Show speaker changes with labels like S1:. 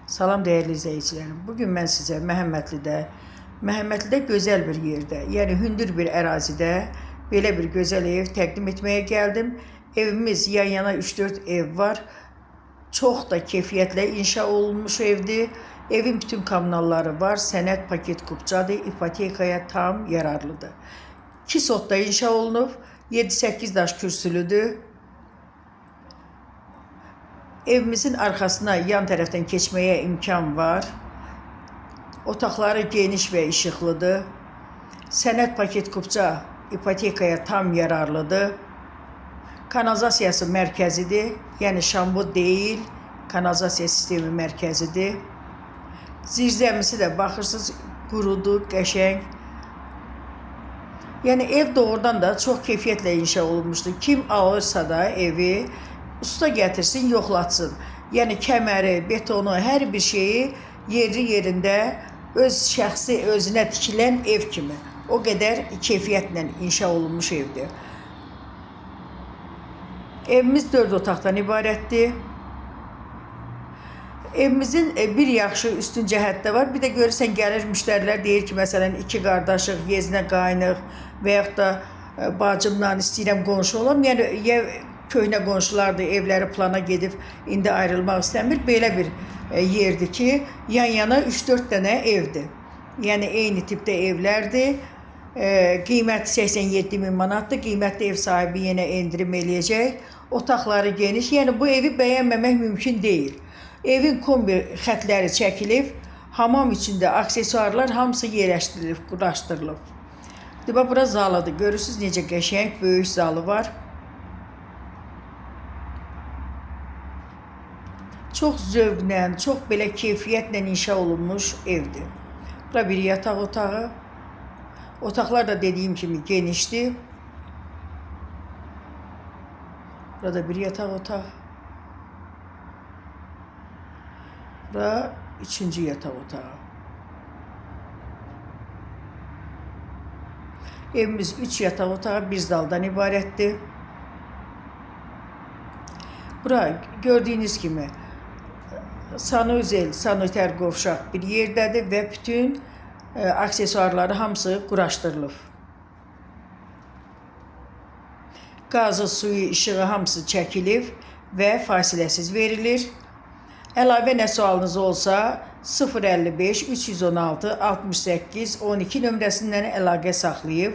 S1: Salam değerli izleyicilerim. Bugün mən sizə Məhəmmədlidə gözəl bir yerdə, yəni hündür bir ərazidə belə bir gözəl ev təqdim etməyə gəldim. Evimiz yan-yana 3-4 ev var. Çox da keyfiyyətlə inşa olunmuş evdir. Evin bütün kommunalları var. Sənəd paket kupçadır. İpotekaya tam yararlıdır. 2 sotda inşa olunub. 7-8 daş kürsülüdür. Evimizin arkasına yan tərəfdən keçməyə imkan var. Otaqları geniş və işıqlıdır. Sənəd paket kupça ipotekaya tam yararlıdır. Kanalizasiyası mərkəzidir. Yəni şambol deyil, kanalizasiya sistemi mərkəzidir. Zirzəmisi də baxırsınız qurudur, qəşəng. Yəni ev doğrudan da çox keyfiyyətlə inşa olunmuşdur. Kim alırsa da evi usta gətirsin, yoxlatsın. Yəni kəməri, betonu, hər bir şeyi yeri yerində öz şəxsi özünə tikilən ev kimi. O qədər keyfiyyətlə inşa olunmuş evdir. Evimiz 4 otaqdan ibarətdir. Evimizin bir yaxşı üstün cəhətdə var. Bir də görürsən gəlir müştərilər deyir ki, məsələn 2 qardaşıq, yeznə qaynıq və yaxud da bacımla istəyirəm qonşu olam. Yəni ya köhnə qonşulardır, evləri plana gedib indi ayrılmaq istəmir. Belə bir yerdir ki, yan-yana 3-4 dənə evdir. Yəni eyni tipdə evlərdir. Qiyməti 87.000 manatdır. Qiymətli ev sahibi yenə endirim eləyəcək. Otaqları geniş. Yəni bu evi bəyənməmək mümkün deyil. Evin kombi xətləri çəkilib. Hamam içində aksesuarlar hamısı yerləşdirilib, quraşdırılıb. Bax, bura zalıdır. Görürsünüz necə qəşəng, böyük zalı var. Çox zövqlə, çox belə keyfiyyətlə inşa olunmuş evdir. Bura bir yataq otağı. Otaqlar da dediyim kimi genişdir. Burada bir yataq otağı. Bura 3-cü yataq otağı. Evimiz 3 yataq otağı, bir zaldan ibarətdir. Bura gördüyünüz kimi sanuzel, saniter qovşaq bir yerdədir və bütün aksesuarları hamısı quraşdırılıb. Qazı, suyu, işığı hamısı çəkilib və fasiləsiz verilir. Əlavə nə sualınız olsa 055 316 68 12 nömrəsindən əlaqə saxlayıb